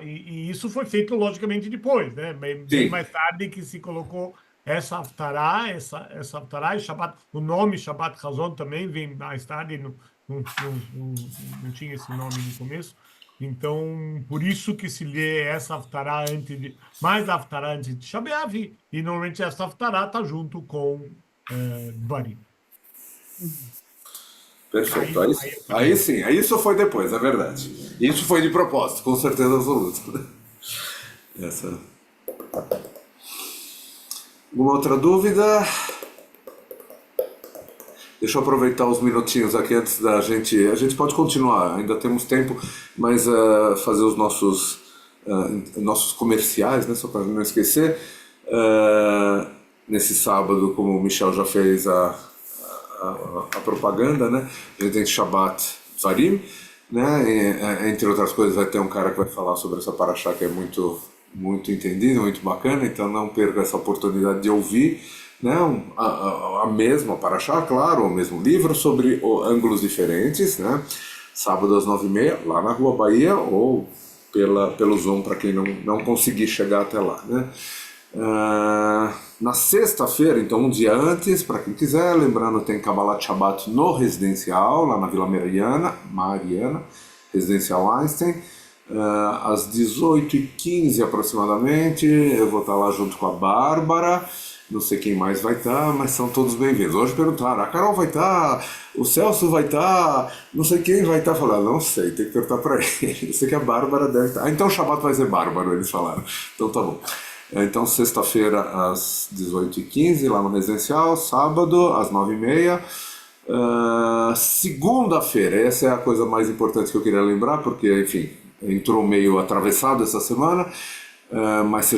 E isso foi feito logicamente depois, né? Bem Sim, mais tarde que se colocou essa Haftará e Shabbat, o nome Shabbat Chazon também vem mais tarde, não tinha esse nome no começo. Então, por isso que se lê essa Haftarah mais Haftarah antes de Tisha B'Av, e normalmente essa Haftarah está junto com Dvarim. Perfeito. Aí- Aí, aí eu aí sim, aí isso foi depois, é verdade. Isso foi de propósito, com certeza absoluta. Essa. Alguma outra dúvida? Deixa eu aproveitar os minutinhos aqui antes da gente. A gente pode continuar, ainda temos tempo, mas fazer os nossos comerciais, né? Só para não esquecer. Nesse sábado, como o Michel já fez a propaganda, né? A gente tem Shabbat Dvarim, né? Entre outras coisas, vai ter um cara que vai falar sobre essa paraxá que é muito, muito entendido, muito bacana, então não perca essa oportunidade de ouvir, né? A mesma paraxá, claro, o mesmo livro, sobre ângulos diferentes, né? Sábado às 9h30, lá na Rua Bahia, ou pelo Zoom, para quem não conseguir chegar até lá, né? Na sexta-feira, então um dia antes, para quem quiser, lembrando, tem Kabbalat Shabbat no Residencial, lá na Vila Mariana, Residencial Einstein, às 18h15 aproximadamente. Eu vou estar lá junto com a Bárbara, não sei quem mais vai estar, mas são todos bem-vindos. Hoje perguntaram, a Carol vai estar, o Celso vai estar, não sei quem vai estar. Falaram, não sei, tem que perguntar para ele. Eu sei que a Bárbara deve estar. Então o Shabbat vai ser bárbaro, eles falaram. Então tá bom. Então, sexta-feira às 18h15, lá no Residencial, sábado às 9h30. Segunda-feira, essa é a coisa mais importante que eu queria lembrar, porque, enfim, entrou meio atravessado essa semana, mas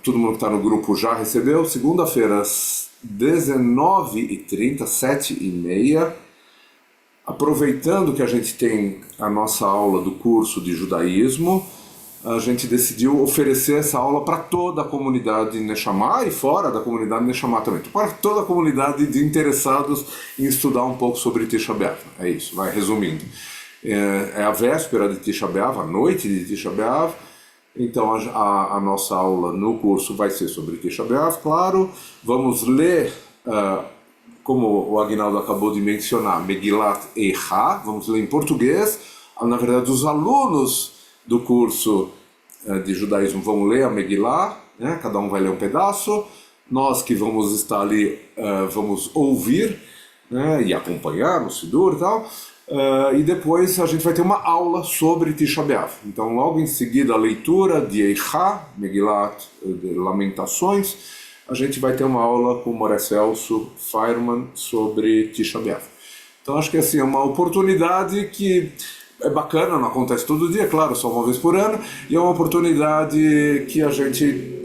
todo mundo que está no grupo já recebeu. Segunda-feira às 19h30, 7h30, aproveitando que a gente tem a nossa aula do curso de judaísmo, a gente decidiu oferecer essa aula para toda a comunidade Neshama e fora da comunidade Neshama também. Para toda a comunidade de interessados em estudar um pouco sobre Tisha B'Av. É isso, vai resumindo. É a véspera de Tisha B'Av, a noite de Tisha B'Av. Então a nossa aula no curso vai ser sobre Tisha B'Av, claro. Vamos ler, como o Aguinaldo acabou de mencionar, Megilat Eicha. Vamos ler em português. Na verdade, os alunos do curso de judaísmo vão ler a Megillah, né? Cada um vai ler um pedaço. Nós que vamos estar ali vamos ouvir, né? E acompanhar no Sidur e tal. E depois a gente vai ter uma aula sobre Tisha B'Av. Então logo em seguida a leitura de Eicha, Megillah de Lamentações, a gente vai ter uma aula com o Moré Celso Feierman sobre Tisha B'Av. Então acho que assim, é uma oportunidade que é bacana, não acontece todo dia, claro, só uma vez por ano, e é uma oportunidade que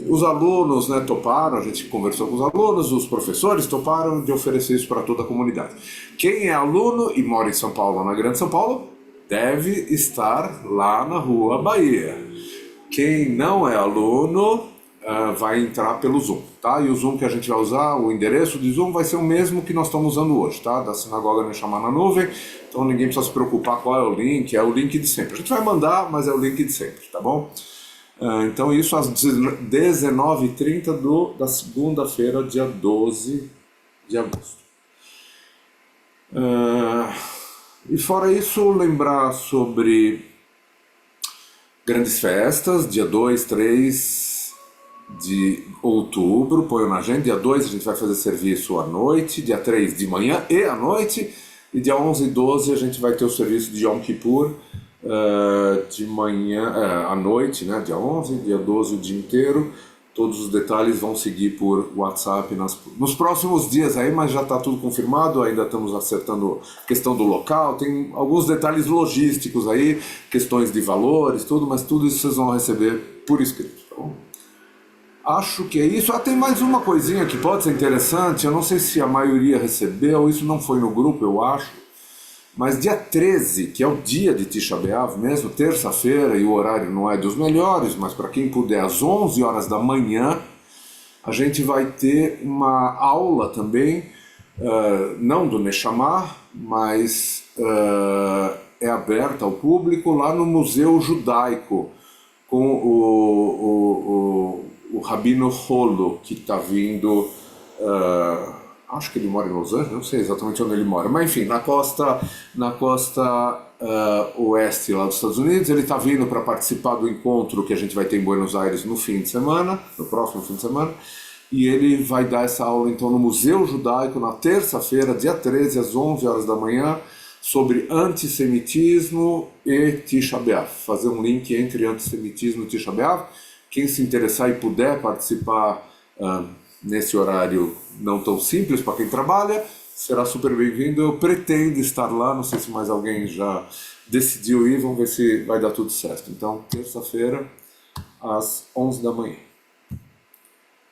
os alunos, né, toparam, a gente conversou com os alunos, os professores toparam de oferecer isso para toda a comunidade. Quem é aluno e mora em São Paulo, na Grande São Paulo, deve estar lá na Rua Bahia. Quem não é aluno vai entrar pelo Zoom, tá? E o Zoom que a gente vai usar, o endereço de Zoom vai ser o mesmo que nós estamos usando hoje, tá? Da Sinagoga Neshama na Nuvem, então ninguém precisa se preocupar qual é o link de sempre. A gente vai mandar, mas é o link de sempre, tá bom? Então isso às 19h30 da segunda-feira, dia 12 de agosto. E fora isso, lembrar sobre grandes festas, dia 2, 3 de outubro, põe na agenda. Dia 2 a gente vai fazer serviço à noite, dia 3 de manhã e à noite, e dia 11 e 12 a gente vai ter o serviço de Yom Kippur de manhã, à noite, né? Dia 11, dia 12 o dia inteiro. Todos os detalhes vão seguir por WhatsApp nos próximos dias aí, mas já está tudo confirmado, ainda estamos acertando a questão do local, tem alguns detalhes logísticos aí, questões de valores, tudo, mas tudo isso vocês vão receber por escrito, tá bom? Acho que é isso. Tem mais uma coisinha que pode ser interessante, eu não sei se a maioria recebeu, isso não foi no grupo, eu acho, mas dia 13, que é o dia de Tisha B'Av mesmo, terça-feira, e o horário não é dos melhores, mas para quem puder, às 11 horas da manhã, a gente vai ter uma aula também, não do Neshama, mas é aberta ao público lá no Museu Judaico, com o Rabino Rolo, que está vindo acho que ele mora em Los Angeles, não sei exatamente onde ele mora, mas enfim, na costa oeste lá dos Estados Unidos. Ele está vindo para participar do encontro que a gente vai ter em Buenos Aires no fim de semana, no próximo fim de semana, e ele vai dar essa aula então no Museu Judaico na terça-feira, dia 13, às 11 horas da manhã, sobre antissemitismo e Tisha B'Av. Fazer um link entre antissemitismo e Tisha B'Av. Quem se interessar e puder participar nesse horário não tão simples para quem trabalha, será super bem-vindo. Eu pretendo estar lá, não sei se mais alguém já decidiu ir, vamos ver se vai dar tudo certo. Então, terça-feira, às 11 da manhã.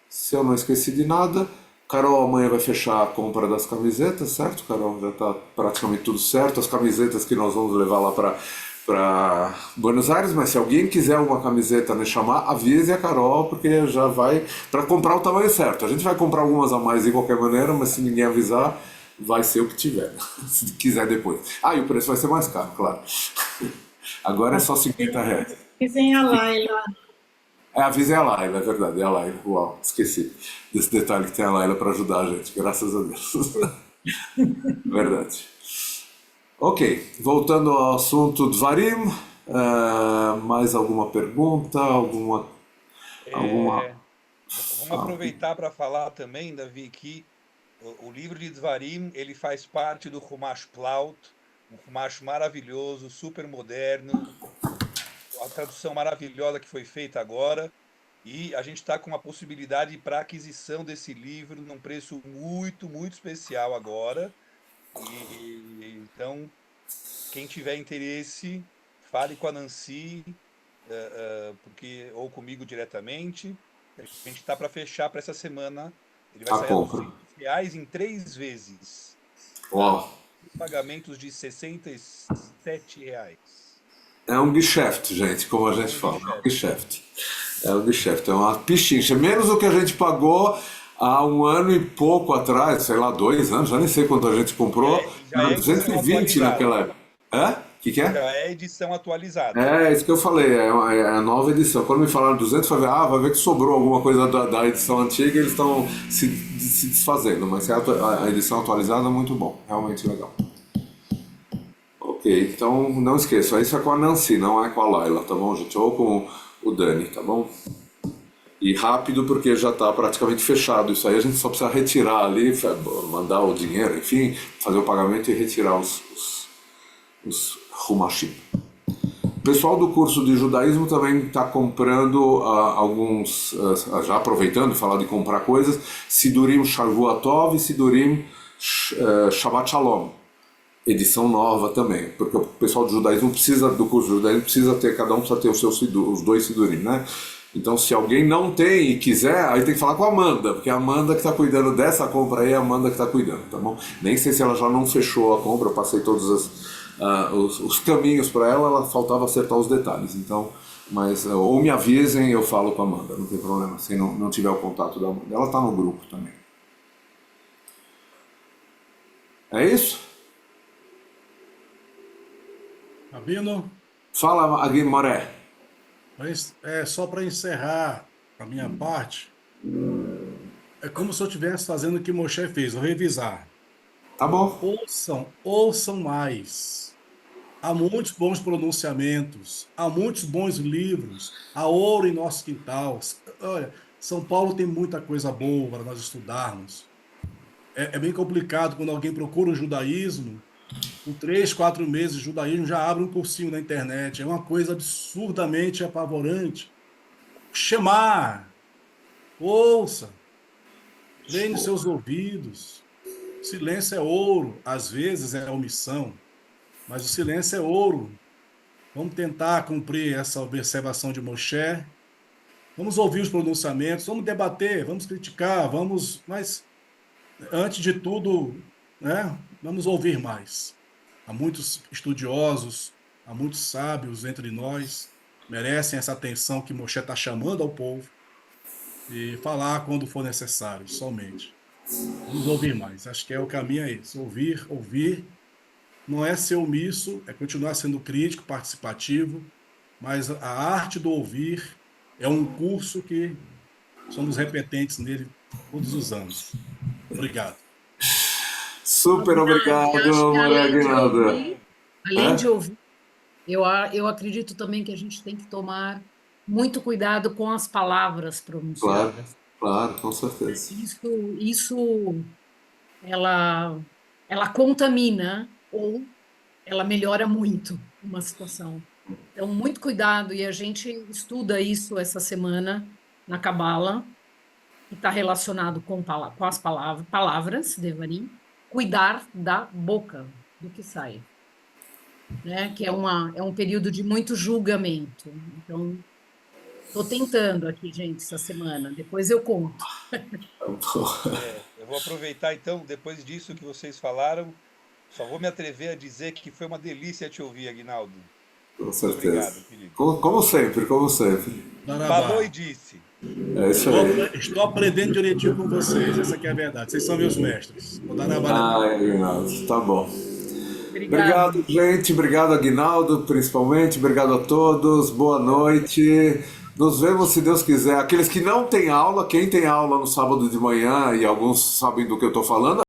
Se eu não esqueci de nada, Carol amanhã vai fechar a compra das camisetas, certo, Carol? Já está praticamente tudo certo, as camisetas que nós vamos levar lá para Buenos Aires, mas se alguém quiser uma camiseta me chamar, avise a Carol, porque já vai para comprar o tamanho certo. A gente vai comprar algumas a mais de qualquer maneira, mas se ninguém avisar, vai ser o que tiver, se quiser depois. E o preço vai ser mais caro, claro. Agora é só R$ 50. Dizem a Laila. Avisem a Laila, é verdade, é a Laila. Uau, esqueci desse detalhe que tem a Laila para ajudar a gente, graças a Deus. Verdade. Ok, voltando ao assunto Dvarim, mais alguma pergunta? Alguma... Vamos aproveitar para falar também, Davi, que o livro de Dvarim, ele faz parte do Chumash Plaut, um Chumash maravilhoso, super moderno, a tradução maravilhosa que foi feita agora, e a gente está com uma possibilidade para aquisição desse livro num preço muito, muito especial agora. Então, quem tiver interesse, fale com a Nancy, ou comigo diretamente. A gente está para fechar para essa semana. Ele vai sair a R$ 200 em 3 vezes. Uau! Pagamentos de R$ 67. É um geschäft, gente, como a gente fala. É um geschäft. É um geschäft, é uma pichincha. Menos do que a gente pagou há 1 ano e pouco atrás, sei lá, 2 anos, já nem sei quanto a gente comprou. Era 220 naquela época. O que é? Já é edição atualizada. É isso que eu falei, é a nova edição. Quando me falaram 200, eu falei, vai ver que sobrou alguma coisa da edição antiga e eles estão se desfazendo. Mas a edição atualizada é muito bom, realmente legal. Ok, então não esqueça, isso é com a Nancy, não é com a Laila, tá bom, gente? Ou com o Dani, tá bom? E rápido, porque já está praticamente fechado isso aí, a gente só precisa retirar ali, mandar o dinheiro, enfim, fazer o pagamento e retirar os Humashim. O pessoal do curso de judaísmo também está comprando alguns, já aproveitando, falar de comprar coisas, Sidurim Shavuot e Sidurim Shabbat Shalom. Edição nova também, porque o pessoal do judaísmo precisa, do curso de judaísmo precisa ter, cada um precisa ter os 2 Sidurim, né? Então, se alguém não tem e quiser, aí tem que falar com a Amanda, porque a Amanda que está cuidando dessa compra aí é a Amanda que está cuidando, tá bom? Nem sei se ela já não fechou a compra, eu passei todos os caminhos para ela faltava acertar os detalhes, então, mas ou me avisem, eu falo com a Amanda, não tem problema, se não tiver o contato da Amanda, ela está no grupo também. É isso? Rabino, Fala, Agui Moré. só para encerrar a minha parte, é como se eu estivesse fazendo o que Moshe fez, vou revisar. Tá bom. Ouçam mais. Há muitos bons pronunciamentos, há muitos bons livros, há ouro em nosso quintal. Olha, São Paulo tem muita coisa boa para nós estudarmos. É bem complicado quando alguém procura o judaísmo. Com 3, 4 meses de judaísmo já abre um cursinho na internet. É uma coisa absurdamente apavorante. Shema, ouça, treine seus ouvidos. Silêncio é ouro, às vezes é omissão, mas o silêncio é ouro. Vamos tentar cumprir essa observação de Moshe. Vamos ouvir os pronunciamentos, vamos debater, vamos criticar, mas antes de tudo, né, vamos ouvir mais. Há muitos estudiosos, há muitos sábios entre nós, merecem essa atenção que Moshe está chamando ao povo e falar quando for necessário, somente. Vamos ouvir mais. Acho que o caminho é esse. Ouvir. Não é ser omisso, é continuar sendo crítico, participativo, mas a arte do ouvir é um curso que somos repetentes nele todos os anos. Obrigado. Super obrigado, E acho que Aguinaldo. além de ouvir, eu acredito também que a gente tem que tomar muito cuidado com as palavras Claro, pronunciadas. claro, com certeza. Isso ela contamina ou ela melhora muito uma situação. Então, muito cuidado, e a gente estuda isso essa semana na Cabala, que está relacionado com as palavras, Devarim, cuidar da boca, do que sai, né? Que é um período de muito julgamento. Então, estou tentando aqui, gente, essa semana, depois eu conto. Eu vou aproveitar então, depois disso que vocês falaram, só vou me atrever a dizer que foi uma delícia te ouvir, Aguinaldo. Com Muito certeza. obrigado, querido. Como sempre, como sempre. Darabá. Falou e disse. É isso aí. Estou aprendendo direitinho com vocês, essa que é a verdade. Vocês são meus mestres. O Darabá. Ai, Aguinaldo, tá bom. Obrigada. Obrigado, gente. Obrigado, Aguinaldo, principalmente. Obrigado a todos. Boa noite. Nos vemos, se Deus quiser. Aqueles que não têm aula, quem tem aula no sábado de manhã, e alguns sabem do que eu estou falando,